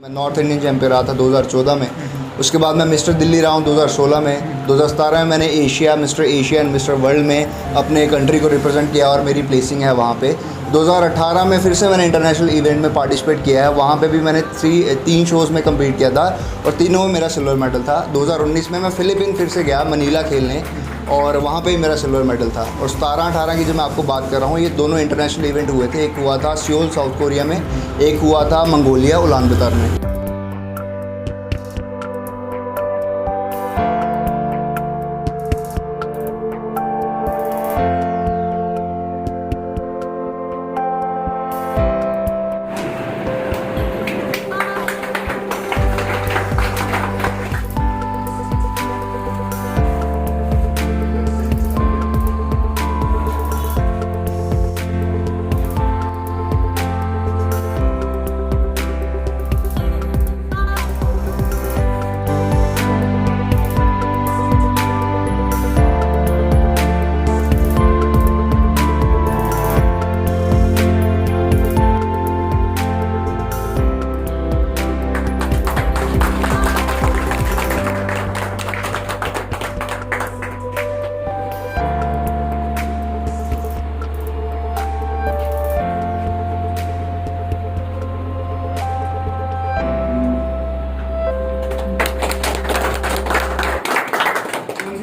मैं north Indian champion रहा था 2014 में। उसके बाद मैं मिस्टर दिल्ली रहा हूँ 2016 में। 2017 में मैंने mister Asia and mister world में अपने कंट्री को रिप्रेजेंट किया और मेरी प्लेसिंग है वहाँ पे। 2018 में फिर से मैंने इंटरनेशनल इवेंट में पार्टिसिपेट किया है। वहाँ पे भी मैंने तीन शोज़ में कम्पीट किया था और तीनों में मेरा सिल्वर मेडल था। 2019 में मैं फ़िलीपीन फिर से गया मनीला खेलने और वहाँ पे ही मेरा सिल्वर मेडल था। और 17-18 की जो मैं आपको बात कर रहा हूँ, ये दोनों इंटरनेशनल इवेंट हुए थे। एक हुआ था सियोल साउथ कोरिया में, एक हुआ था मंगोलिया उलानबतर में।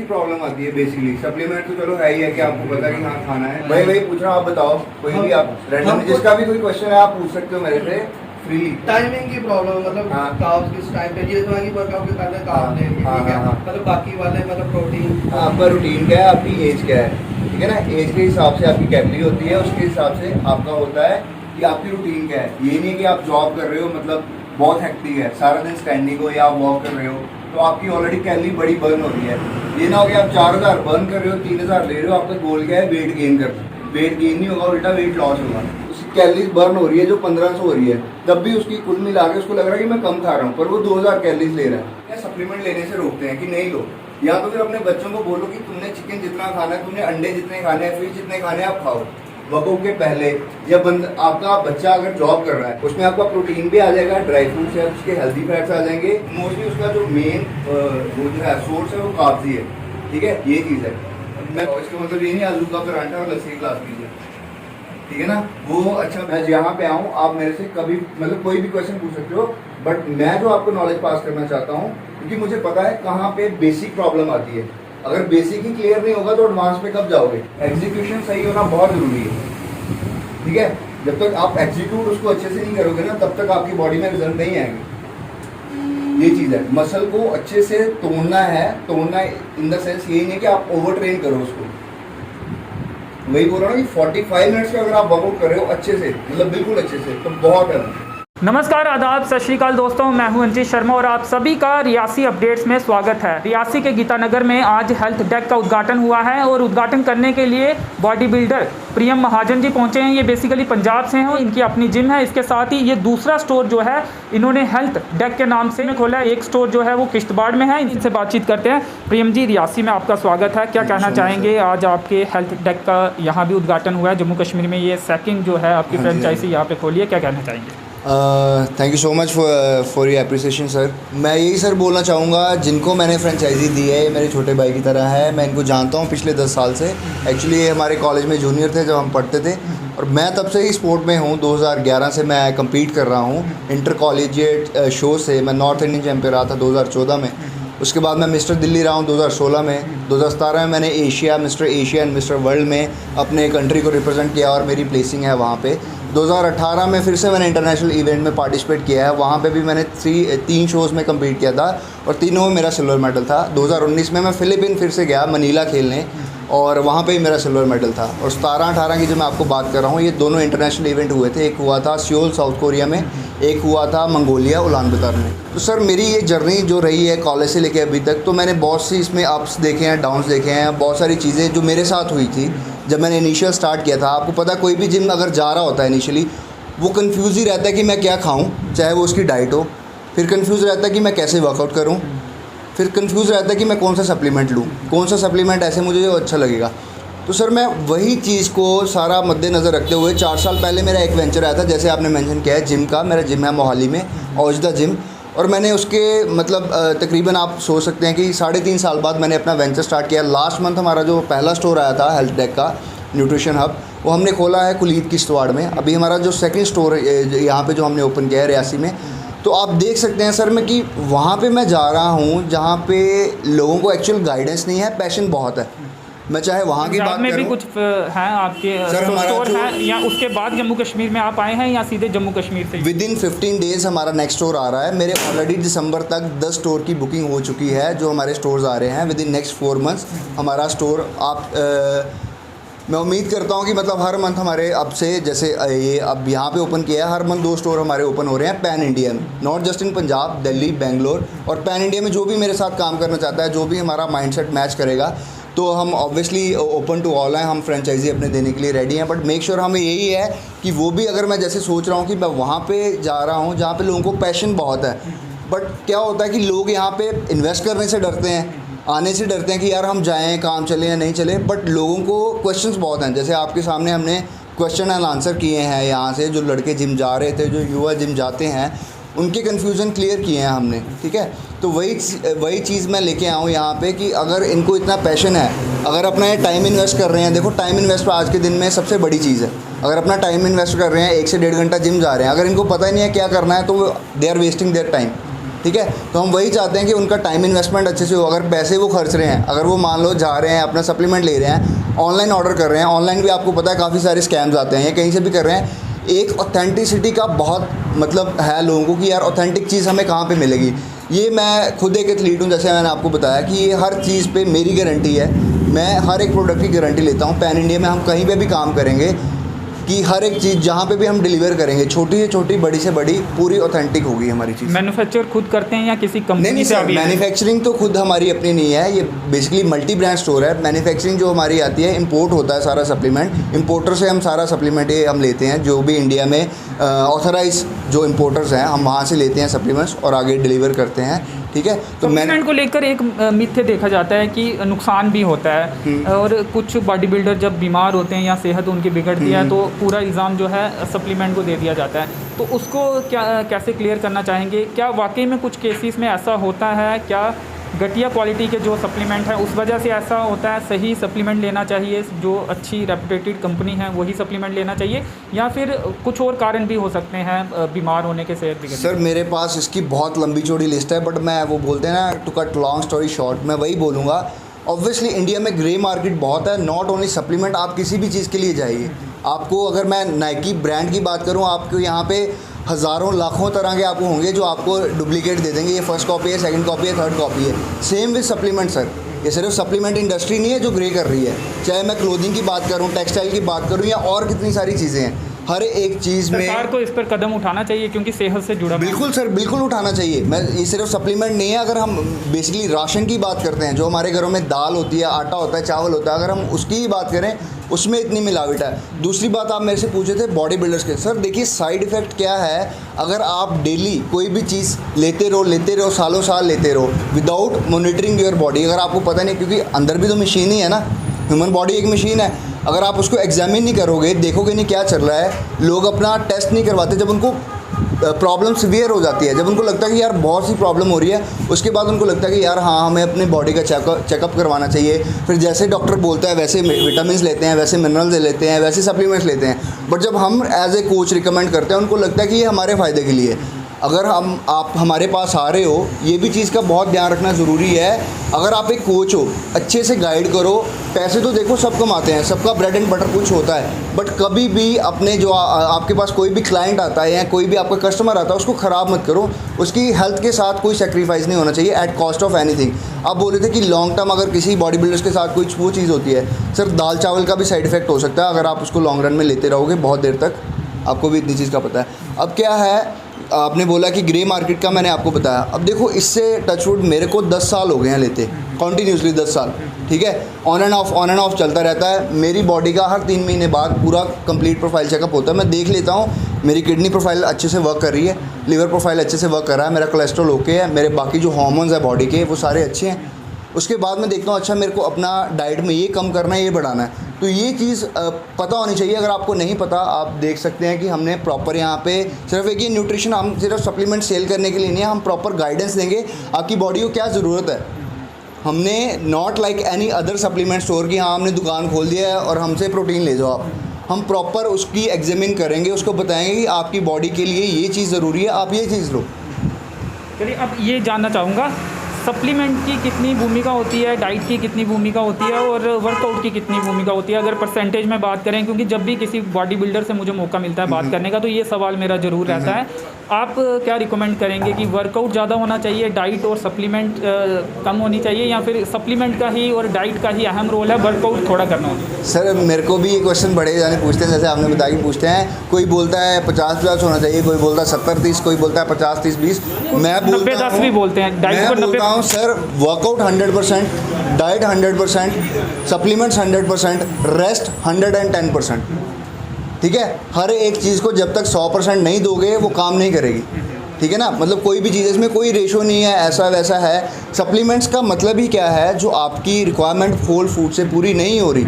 प्रॉब्लम आती है बेसिकली सप्लीमेंट तो चलो है ही है कि आपको पता कि हाँ खाना है। भाई पूछ रहा हूँ, आप बताओ कोई भी आप रैंडम जिसका भी कोई क्वेश्चन है आप पूछ सकते हो मेरे से फ्रीली। टाइमिंग की प्रॉब्लम मतलब कार्ब्स किस टाइम पे ये तो है कि वर्कआउट के पहले कार्ब लेंगे, ठीक है, मतलब बाकी वाले मतलब प्रोटीन। आपका रूटीन क्या है, आपकी एज क्या है, ठीक है ना। एज के हिसाब से आपकी कैलोरी होती है, उसके हिसाब से आपका होता है कि आपकी रूटीन क्या है। ये नहीं कि आप जॉब कर रहे हो मतलब बहुत हेक्टिक है, सारा दिन स्टैंडिंग हो या आप वॉक कर रहे हो तो आपकी ऑलरेडी कैलोरी बड़ी बर्न हो रही है। ये ना हो कि आप 4000 बर्न कर रहे हो, 3000 ले रहे हो, आपका गोल क्या है वेट गेन करना। वेट गेन नहीं होगा, उल्टा वेट लॉस होगा। उसकी कैलोरीज बर्न हो रही है जो 1500 हो रही है, तब भी उसकी कुल मिला के उसको लग रहा है कि मैं कम खा रहा हूँ, पर वो 2000 कैलोरीज ले रहा है। क्या सप्लीमेंट लेने से रोकते हैं कि नहीं लो, या तो फिर अपने बच्चों को बोलो कि तुमने चिकन जितना खाना है, तुमने अंडे जितने खाने हैं, फिश जितने खाने हैं आप खाओ। वर्कआउट के पहले या आपका बच्चा अगर जॉब कर रहा है उसमें आपका प्रोटीन भी आ जाएगा, ड्राई फ्रूट्स है उसके हेल्दी फैट्स आ जाएंगे। मोस्टली उसका जो मेन वो जो है सोर्स है वो कार्ब्स ही है, ठीक है। ये चीज़ है। मैं इसका मतलब ये नहीं आलू का पराठा और लस्सी ग्लास पीजिए, ठीक है ना। वो अच्छा मैं यहाँ पे आऊँ, आप मेरे से कभी मतलब कोई भी क्वेश्चन पूछ सकते हो, बट मैं जो आपको नॉलेज पास करना चाहता हूँ क्योंकि मुझे पता है कहाँ पे बेसिक प्रॉब्लम आती है। अगर बेसिक ही क्लियर नहीं होगा तो एडवांस पे कब जाओगे। एग्जीक्यूशन सही होना बहुत जरूरी है, ठीक है। जब तक आप एग्जीक्यूट उसको अच्छे से नहीं करोगे ना तब तक आपकी बॉडी में रिजल्ट नहीं आएंगे। ये चीज़ है, मसल को अच्छे से तोड़ना है। तोड़ना इन द सेंस यही नहीं कि आप ओवर ट्रेन करो उसको। वही बोल रहा हूँ कि 45 मिनट्स का अगर आप वर्कआउट कर रहे हो अच्छे से, मतलब बिल्कुल अच्छे से, तो बहुत है। नमस्कार, आदाब, सत श्री अकाल दोस्तों, मैं हूं अंजित शर्मा और आप सभी का रियासी अपडेट्स में स्वागत है। रियासी के गीतानगर में आज हेल्थ डेक का उद्घाटन हुआ है और उद्घाटन करने के लिए बॉडी बिल्डर प्रियम महाजन जी पहुंचे हैं। ये बेसिकली पंजाब से हैं, इनकी अपनी जिम है। इसके साथ ही ये दूसरा स्टोर जो है इन्होंने हेल्थ डेक के नाम से खोला है। एक स्टोर जो है वो किश्तवाड़ में है। इनसे बातचीत करते हैं। प्रियम जी, रियासी में आपका स्वागत है। क्या कहना चाहेंगे, आज आपके हेल्थ डेक का यहाँ भी उद्घाटन हुआ है। जम्मू कश्मीर में ये सेकेंड जो है आपकी फ्रेंचाइजी यहाँ पे खोली है, क्या कहना चाहेंगे? Thank you so much for your appreciation sir. मैं यही सर बोलना चाहूँगा, जिनको मैंने फ्रेंचाइजी दी है मेरे छोटे भाई की तरह है। मैं इनको जानता हूँ पिछले 10 साल से। एक्चुअली ये हमारे कॉलेज में जूनियर थे जब हम पढ़ते थे और मैं तब से ही स्पोर्ट में हूँ। 2011 से मैं कम्पीट कर रहा हूँ इंटर कॉलेजिएट शो से। मैं नॉर्थ इंडियन चैम्पियन रहा था 2014 में। उसके बाद मैं मिस्टर दिल्ली रहा हूँ 2016 में। 2017 में मैंने mister Asia and mister world में अपने कंट्री को रिप्रेजेंट किया और मेरी प्लेसिंग है वहाँ पे। 2018 में फिर से मैंने इंटरनेशनल इवेंट में पार्टिसिपेट किया है। वहाँ पे भी मैंने तीन शोज़ में कम्पीट किया था और तीनों में मेरा सिल्वर मेडल था। 2019 में मैं फ़िलीपीन फिर से गया मनीला खेलने और वहाँ पे ही मेरा सिल्वर मेडल था। और 17-18 की जो मैं आपको बात कर रहा हूँ, ये दोनों इंटरनेशनल इवेंट हुए थे। एक हुआ था सियोल साउथ कोरिया में, एक हुआ था मंगोलिया उलानबतर में। तो सर मेरी ये जर्नी जो रही है कॉलेज से लेके अभी तक, तो मैंने बहुत सी इसमें अप्स देखे हैं, डाउन्स देखे हैं। बहुत सारी चीज़ें जो मेरे साथ हुई थी जब मैंने इनिशियल स्टार्ट किया था। आपको पता कोई भी जिम अगर जा रहा होता है इनिशियली वो कंफ्यूज ही रहता है कि मैं क्या खाऊं, चाहे वो उसकी डाइट हो। फिर कंफ्यूज रहता है कि मैं कैसे वर्कआउट करूं। फिर कंफ्यूज रहता है कि मैं कौन सा सप्लीमेंट लूं, कौन सा सप्लीमेंट ऐसे मुझे जो अच्छा लगेगा। तो सर मैं वही चीज़ को सारा मद्देनज़र रखते हुए 4 साल पहले मेरा एक वेंचर आया था, जैसे आपने मेंशन किया है जिम का। मेरा जिम है मोहाली में, औजदा जिम, और मैंने उसके मतलब तकरीबन आप सोच सकते हैं कि 3.5 साल बाद मैंने अपना वेंचर स्टार्ट किया। लास्ट मंथ हमारा जो पहला स्टोर आया था हेल्थ टेक का, न्यूट्रिशन हब, वो हमने खोला है कुलीद किश्तवाड़ में। अभी हमारा जो सेकंड स्टोर यहाँ पे जो हमने ओपन किया है रियासी में, तो आप देख सकते हैं सर मैं कि वहाँ पे मैं जा रहा हूँ जहाँ पे लोगों को एक्चुअल गाइडेंस नहीं है, पैशन बहुत है। मैं चाहे वहाँ की बात में करूँ, भी कुछ हैं आपके स्टोर हैं, या उसके बाद जम्मू कश्मीर में आप आए हैं या सीधे जम्मू कश्मीर से? विदिन 15 डेज़ हमारा नेक्स्ट स्टोर आ रहा है। मेरे ऑलरेडी दिसंबर तक 10 स्टोर की बुकिंग हो चुकी है जो हमारे स्टोर्स आ रहे हैं। विदिन नेक्स्ट 4 मंथ्स हमारा स्टोर मैं उम्मीद करता हूँ कि मतलब हर मंथ हमारे अब से, जैसे ये अब यहाँ पे ओपन किया है, हर मंथ 2 स्टोर हमारे ओपन हो रहे हैं पैन इंडिया में, not just in Punjab, Delhi, Bangalore, और पैन इंडिया में जो भी मेरे साथ काम करना चाहता है, जो भी हमारा माइंडसेट मैच करेगा, तो हम ऑब्वियसली ओपन टू ऑल हैं। हम फ्रेंचाइजी अपने देने के लिए रेडी हैं, बट मेक श्योर हमें यही है कि वो भी, अगर मैं जैसे सोच रहा हूँ कि मैं वहाँ पे जा रहा हूँ जहाँ पे लोगों को पैशन बहुत है, बट क्या होता है कि लोग यहाँ पे इन्वेस्ट करने से डरते हैं, आने से डरते हैं कि यार हम जाएं, काम चले या नहीं चले। बट लोगों को क्वेश्चंस बहुत हैं, जैसे आपके सामने हमने क्वेश्चन एंड आंसर किए हैं यहाँ से, जो लड़के जिम जा रहे थे, जो युवा जिम जाते हैं, उनके कन्फ्यूज़न क्लियर किए हैं हमने, ठीक है। तो वही चीज़ मैं लेके आया हूँ यहाँ पे कि अगर इनको इतना पैशन है, अगर अपना ये टाइम इन्वेस्ट कर रहे हैं, देखो टाइम इन्वेस्ट आज के दिन में सबसे बड़ी चीज़ है। अगर अपना टाइम इन्वेस्ट कर रहे हैं, 1 से 1.5 घंटा जिम जा रहे हैं, अगर इनको पता ही नहीं है क्या करना है, तो they are wasting their time, ठीक है। तो हम वही चाहते हैं कि उनका टाइम इन्वेस्टमेंट अच्छे से हो। अगर पैसे वो खर्च रहे हैं, अगर वो मान लो जा रहे हैं अपना सप्लीमेंट ले रहे हैं, ऑनलाइन ऑर्डर कर रहे हैं, ऑनलाइन भी आपको पता है काफ़ी सारे स्कैम्स आते हैं, या कहीं से भी कर रहे हैं, एक ऑथेंटिसिटी का बहुत मतलब है लोगों को कि यार ऑथेंटिक चीज़ हमें कहाँ पे मिलेगी। ये मैं खुद एक एथलीट हूँ, जैसे मैंने आपको बताया कि ये हर चीज़ पे मेरी गारंटी है। मैं हर एक प्रोडक्ट की गारंटी लेता हूँ। पैन इंडिया में हम कहीं पे भी काम करेंगे कि हर एक चीज़ जहाँ पे भी हम डिलीवर करेंगे, छोटी से छोटी, बड़ी से बड़ी, पूरी ऑथेंटिक होगी हमारी चीज़। मैन्युफैक्चर खुद करते हैं या किसी कंपनी नहीं से? सर, मैन्युफैक्चरिंग तो खुद हमारी अपनी नहीं है, ये बेसिकली मल्टी ब्रांड स्टोर है। मैन्युफैक्चरिंग जो हमारी आती है, इंपोर्ट होता है सारा सप्लीमेंट, इंपोर्टर से हम सारा सप्लीमेंट ये हम लेते हैं, जो भी इंडिया में ऑथराइज जो इंपोर्टर्स हैं, हम वहाँ से लेते हैं सप्लीमेंट्स और आगे डिलीवर करते हैं, ठीक है। तो सप्लीमेंट को लेकर एक मिथ्य देखा जाता है कि नुकसान भी होता है, और कुछ बॉडी बिल्डर जब बीमार होते हैं या सेहत उनकी बिगड़ती है, तो पूरा इल्ज़ाम जो है सप्लीमेंट को दे दिया जाता है। तो उसको कैसे क्लियर करना चाहेंगे? क्या वाकई में कुछ केसेस में ऐसा होता है? क्या घटिया क्वालिटी के जो सप्लीमेंट है उस वजह से ऐसा होता है? सही सप्लीमेंट लेना चाहिए, जो अच्छी रेपुटेटेड कंपनी है वही सप्लीमेंट लेना चाहिए, या फिर कुछ और कारण भी हो सकते हैं बीमार होने के, सेहत बिगड़ने? सर मेरे पास इसकी बहुत लंबी चौड़ी लिस्ट है, बट मैं वो बोलते हैं ना, to cut long story short, मैं वही बोलूँगा। ऑब्वियसली इंडिया में ग्रे मार्केट बहुत है, नॉट ओनली सप्लीमेंट, आप किसी भी चीज़ के लिए जाइए, आपको अगर मैं नाइकी ब्रांड की बात करूँ, आपको यहाँ पे हज़ारों लाखों तरह के आपको होंगे जो आपको डुप्लीकेट दे देंगे, ये फर्स्ट कॉपी है, सेकंड कॉपी है, थर्ड कॉपी है। सेम विद सप्लीमेंट सर, ये सिर्फ सप्लीमेंट इंडस्ट्री नहीं है जो ग्रे कर रही है, चाहे मैं क्लोथिंग की बात करूँ, टेक्सटाइल की बात करूँ, या और कितनी सारी चीज़ें हैं। हर एक चीज़ में सरकार को इस पर कदम उठाना चाहिए, क्योंकि सेहत से जुड़ा। बिल्कुल सर, बिल्कुल उठाना चाहिए। मैं ये सिर्फ सप्लीमेंट नहीं है, अगर हम बेसिकली राशन की बात करते हैं, जो हमारे घरों में दाल होती है, आटा होता है, चावल होता है, अगर हम उसकी ही बात करें, उसमें इतनी मिलावट है। दूसरी बात आप मेरे से पूछे थे बॉडी बिल्डर्स के, सर देखिए साइड इफ़ेक्ट क्या है, अगर आप डेली कोई भी चीज़ लेते रहो, सालों साल लेते रहो, विदाउट मॉनिटरिंग योर बॉडी, अगर आपको पता नहीं, क्योंकि अंदर भी तो मशीन ही है ना, ह्यूमन बॉडी एक मशीन है, अगर आप उसको एग्जामिन नहीं करोगे, देखोगे नहीं क्या चल रहा है, लोग अपना टेस्ट नहीं करवाते, जब उनको प्रॉब्लम सीवियर हो जाती है, जब उनको लगता है कि यार बहुत सी प्रॉब्लम हो रही है, उसके बाद उनको लगता है कि यार हाँ हमें अपने बॉडी का चेकअप करवाना चाहिए। फिर जैसे डॉक्टर बोलता है वैसे विटामिन लेते हैं, वैसे मिनरल्स लेते हैं, वैसे सप्लीमेंट्स लेते हैं। बट जब हम एज ए कोच रिकमेंड करते हैं, उनको लगता है कि ये हमारे फ़ायदे के लिए। अगर आप हमारे पास आ रहे हो, ये भी चीज़ का बहुत ध्यान रखना ज़रूरी है। अगर आप एक कोच हो, अच्छे से गाइड करो। पैसे तो देखो सब कमाते हैं, सबका ब्रेड एंड बटर कुछ होता है, बट कभी भी अपने जो आपके पास कोई भी क्लाइंट आता है या कोई भी आपका कस्टमर आता है, उसको ख़राब मत करो। उसकी हेल्थ के साथ कोई सेक्रीफाइस नहीं होना चाहिए एट कॉस्ट ऑफ एनीथिंग। आप बोले थे कि लॉन्ग टर्म अगर किसी बॉडी बिल्डर्स के साथ कोई वो चीज़ होती है, सर दाल चावल का भी साइड इफ़ेक्ट हो सकता है अगर आप उसको लॉन्ग रन में लेते रहोगे बहुत देर तक। आपको भी इतनी चीज़ का पता है। अब क्या है, आपने बोला कि ग्रे मार्केट का मैंने आपको बताया। अब देखो इससे टचवुड मेरे को 10 साल हो गए हैं लेते, कॉन्टीन्यूसली 10 साल, ठीक है। ऑन एंड ऑफ चलता रहता है। मेरी बॉडी का हर 3 महीने बाद पूरा कंप्लीट प्रोफाइल चेकअप होता है। मैं देख लेता हूँ मेरी किडनी प्रोफाइल अच्छे से वर्क कर रही है, लिवर प्रोफाइल अच्छे से वर्क कर रहा है, मेरा कोलेस्ट्रॉल ओके है, मेरे बाकी जो हार्मोन्स है बॉडी के वो सारे अच्छे हैं। उसके बाद मैं देखता हूँ अच्छा मेरे को अपना डाइट में ये कम करना है, ये बढ़ाना है। तो ये चीज़ पता होनी चाहिए। अगर आपको नहीं पता, आप देख सकते हैं कि हमने प्रॉपर यहाँ पे सिर्फ एक ये न्यूट्रिशन, हम सिर्फ सप्लीमेंट सेल करने के लिए नहीं है, हम प्रॉपर गाइडेंस देंगे आपकी बॉडी को क्या ज़रूरत है। हमने not like any other supplement store की हाँ हमने दुकान खोल दिया है और हमसे प्रोटीन ले जाओ आप। हम प्रॉपर उसकी एग्जामिन करेंगे, उसको बताएंगे कि आपकी बॉडी के लिए ये चीज़ ज़रूरी है, आप ये चीज़ लो। चलिए, अब ये जानना चाहूँगा सप्लीमेंट की कितनी भूमिका होती है, डाइट की कितनी भूमिका होती है और वर्कआउट की कितनी भूमिका होती है, अगर परसेंटेज में बात करें, क्योंकि जब भी किसी बॉडी बिल्डर से मुझे मौका मिलता है बात करने का तो ये सवाल मेरा ज़रूर रहता है। आप क्या रिकमेंड करेंगे कि वर्कआउट ज़्यादा होना चाहिए, डाइट और सप्लीमेंट कम होनी चाहिए, या फिर सप्लीमेंट का ही और डाइट का ही अहम रोल है, वर्कआउट थोड़ा करना होगा? सर मेरे को भी ये क्वेश्चन बड़े जाने पूछते हैं, जैसे आपने बताया कि पूछते हैं, कोई बोलता है 50-50 होना चाहिए, कोई बोलता है 70-30, कोई बोलता है 50-30-20, मैं बोलता 90-10 भी बोलते हैं, डाइट पर 90। Sir workout 100%, diet 100%, supplements 100%, rest 110%। ठीक है, हर एक चीज़ को जब तक 100% नहीं दोगे वो काम नहीं करेगी। ठीक है ना, मतलब कोई भी चीज़, इसमें कोई रेशो नहीं है ऐसा वैसा है। सप्लीमेंट्स का मतलब ही क्या है, जो आपकी रिक्वायरमेंट होल फूड से पूरी नहीं हो रही,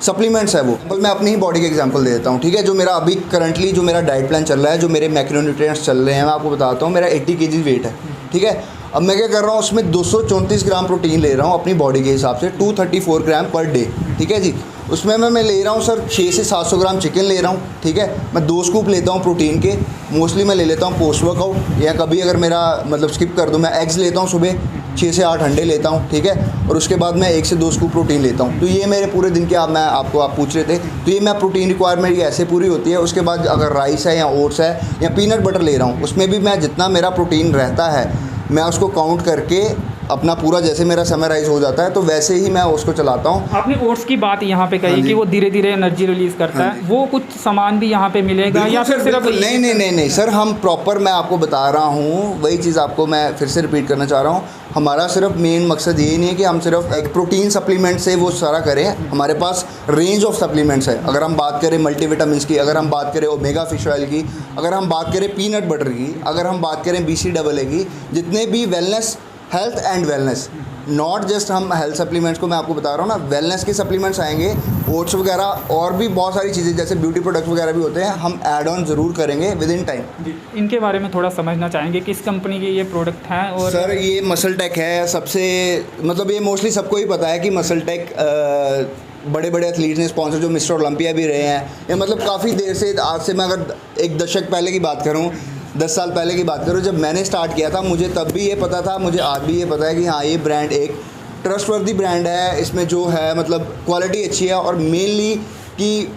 सप्लीमेंट्स है वो। मैं अपनी ही बॉडी के एग्जांपल दे देता हूँ। ठीक है, जो मेरा अभी करंटली जो मेरा डाइट प्लान चल रहा है, जो मेरे मैक्रोन्यूट्रिएंट्स चल रहे हैं, मैं आपको बताता हूँ। मेरा 80 kg वेट है। ठीक है, अब मैं क्या कर रहा हूँ, उसमें 234 ग्राम प्रोटीन ले रहा हूँ अपनी बॉडी के हिसाब से, 234 ग्राम पर डे। ठीक है जी, उसमें मैं ले रहा हूँ सर 600 से 700 ग्राम चिकन ले रहा हूँ। ठीक है, मैं 2 स्कूप लेता हूँ प्रोटीन के, मोस्टली मैं ले लेता हूँ पोस्ट वर्कआउट, या कभी अगर मेरा मतलब स्किप कर दूँ मैं एग्स लेता हूँ सुबह, 6 से 8 अंडे लेता हूँ। ठीक है, और उसके बाद मैं 1 से 2 स्कूप प्रोटीन लेता हूँ। तो ये मेरे पूरे दिन के आप पूछ रहे थे, तो ये मैं प्रोटीन रिक्वायरमेंट ऐसे पूरी होती है। उसके बाद अगर राइस है या ओट्स है या पीनट बटर ले रहा हूँ, उसमें भी मैं जितना मेरा प्रोटीन रहता है मैं उसको काउंट करके अपना पूरा, जैसे मेरा समराइज हो जाता है तो वैसे ही मैं उसको चलाता हूँ। आपने ओट्स की बात यहाँ पे कही कि वो धीरे धीरे एनर्जी रिलीज करता है, वो कुछ सामान भी यहाँ पे मिलेगा या फिर सिर्फ? नहीं सर, हम प्रॉपर, मैं आपको बता रहा हूँ वही चीज़, आपको मैं फिर से रिपीट करना चाह रहा हूँ। हमारा सिर्फ मेन मकसद यही नहीं है कि हम सिर्फ एक प्रोटीन सप्लीमेंट से वो सारा करें। हमारे पास रेंज ऑफ सप्लीमेंट्स है। अगर हम बात करें मल्टीविटामिन्स की, अगर हम बात करें ओमेगा फिश ऑयल की, अगर हम बात करें पीनट बटर की, अगर हम बात करें BCAA की, जितने भी wellness, health and wellness, not just हम हेल्थ सप्लीमेंट्स को मैं आपको बता रहा हूँ ना, वेलनेस के सप्लीमेंट्स आएंगे, ओट्स वगैरह और भी बहुत सारी चीज़ें जैसे ब्यूटी प्रोडक्ट्स वगैरह भी होते हैं, हम ऐड ऑन ज़रूर करेंगे विद इन टाइम। इनके बारे में थोड़ा समझना चाहेंगे, किस कंपनी के ये प्रोडक्ट हैं? और सर ये मसल टेक है, सबसे मतलब ये मोस्टली सबको ही पता है कि मसल टेक बड़े बड़े एथलीट्स ने स्पॉन्सर, जो मिस्टर ओलंपिया भी रहे हैं, या मतलब काफ़ी देर से, आज से मैं अगर 1 दशक पहले की बात करूँ, 10 साल पहले की बात करूँ, जब मैंने स्टार्ट किया था, मुझे तब भी ये पता था, मुझे आज भी ये पता है कि हाँ ये ब्रांड एक ट्रस्टवर्दी ब्रांड है। इसमें जो है मतलब क्वालिटी अच्छी है, और मेनली कि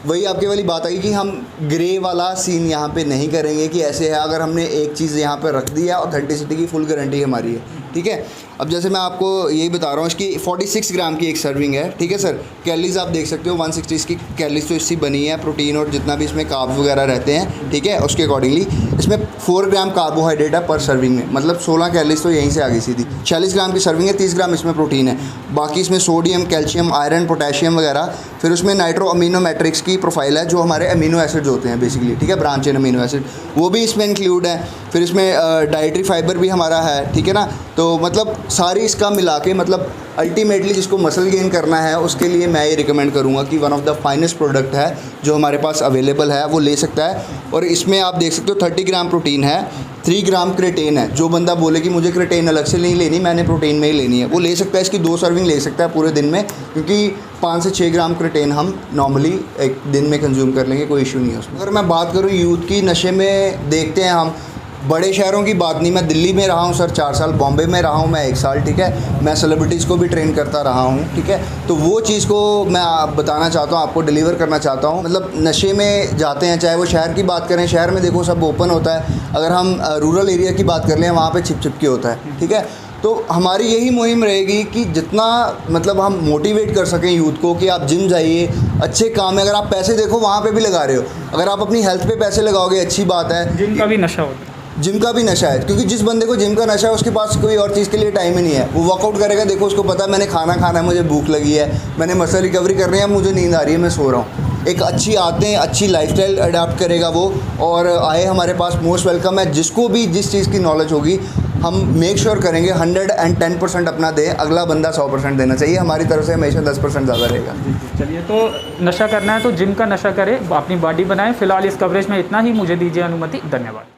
वही आपके वाली बात आई कि हम ग्रे वाला सीन यहाँ पे नहीं करेंगे कि ऐसे है। अगर हमने एक चीज़ यहाँ पे रख दी है, ऑथेंटिसिटी की फुल गारंटी हमारी है। ठीक है, अब जैसे मैं आपको यही बता रहा हूँ, इसकी 46 ग्राम की एक सर्विंग है। ठीक है सर, कैलोरीज आप देख सकते हो 160 इसकी कैलोरीज तो इससे बनी है, प्रोटीन और जितना भी इसमें कार्ब्स वगैरह रहते हैं। ठीक है, उसके अकॉर्डिंगली इसमें 4 ग्राम कार्बोहाइड्रेट है पर सर्विंग में, मतलब 16 कैलोरीज तो यहीं से आ गई सीधी। 46 ग्राम की सर्विंग है, 30 ग्राम इसमें प्रोटीन है, बाकी इसमें सोडियम, कैल्शियम, आयरन, पोटेशियम वगैरह। फिर उसमें नाइट्रो अमीनो मैट्रिक्स की प्रोफाइल है, जो हमारे अमीनो एसिड्स होते हैं बेसिकली। ठीक है, ब्रांच चेन अमीनो एसिड, वो भी इसमें इंक्लूड है। फिर इसमें डाइटरी फाइबर भी हमारा है। ठीक है ना, तो मतलब सारी इसका मिला के, मतलब अल्टीमेटली जिसको मसल गेन करना है उसके लिए मैं ये रिकमेंड करूँगा कि one of the finest product है जो हमारे पास अवेलेबल है, वो ले सकता है। और इसमें आप देख सकते हो 30 ग्राम प्रोटीन है, 3 ग्राम क्रेटेन है। जो बंदा बोले कि मुझे क्रेटेन अलग से नहीं लेनी, मैंने प्रोटीन में ही लेनी है, वो ले सकता है। इसकी 2 सर्विंग ले सकता है पूरे दिन में, क्योंकि 5 से 6 ग्राम क्रेटेन हम नॉर्मली एक दिन में कंज्यूम कर लेंगे, कोई इशू नहीं है उसमें। अगर मैं बात करूँ यूथ की, नशे में देखते हैं हम, बड़े शहरों की बात नहीं, मैं दिल्ली में रहा हूँ सर 4 साल, बॉम्बे में रहा हूँ मैं 1 साल। ठीक है, मैं सेलिब्रिटीज़ को भी ट्रेन करता रहा हूँ। ठीक है, तो वो चीज़ को मैं बताना चाहता हूँ, आपको डिलीवर करना चाहता हूँ। मतलब नशे में जाते हैं, चाहे वो शहर की बात करें, शहर में देखो सब ओपन होता है। अगर हम रूरल एरिया की बात कर लें, वहाँ पे छिप के होता है। ठीक है, तो हमारी यही मुहिम रहेगी कि जितना मतलब हम मोटिवेट कर सकें यूथ को कि आप जिम जाइए, अच्छे काम है। अगर आप पैसे देखो वहाँ पे भी लगा रहे हो, अगर आप अपनी हेल्थ पे पैसे लगाओगे अच्छी बात है। जिम का भी नशा होता है, जिम का भी नशा है, क्योंकि जिस बंदे को जिम का नशा है उसके पास कोई और चीज़ के लिए टाइम ही नहीं है। वो वर्कआउट करेगा, देखो उसको पता है मैंने खाना खाना है, मुझे भूख लगी है, मैंने मसल रिकवरी करनी है, मुझे नींद आ रही है, मैं सो रहा हूँ। एक अच्छी आदतें, अच्छी लाइफस्टाइल अडाप्ट करेगा वो, और आए हमारे पास, मोस्ट वेलकम है। जिसको भी जिस चीज़ की नॉलेज होगी हम मेक श्योर करेंगे 110% अपना दें, अगला बंदा 100% देना चाहिए। हमारी तरफ से हमेशा 10% ज़्यादा रहेगा। चलिए, तो नशा करना है तो जिम का नशा करें, अपनी बॉडी बनाएं। फिलहाल इस कवरेज में इतना ही, मुझे दीजिए अनुमति, धन्यवाद।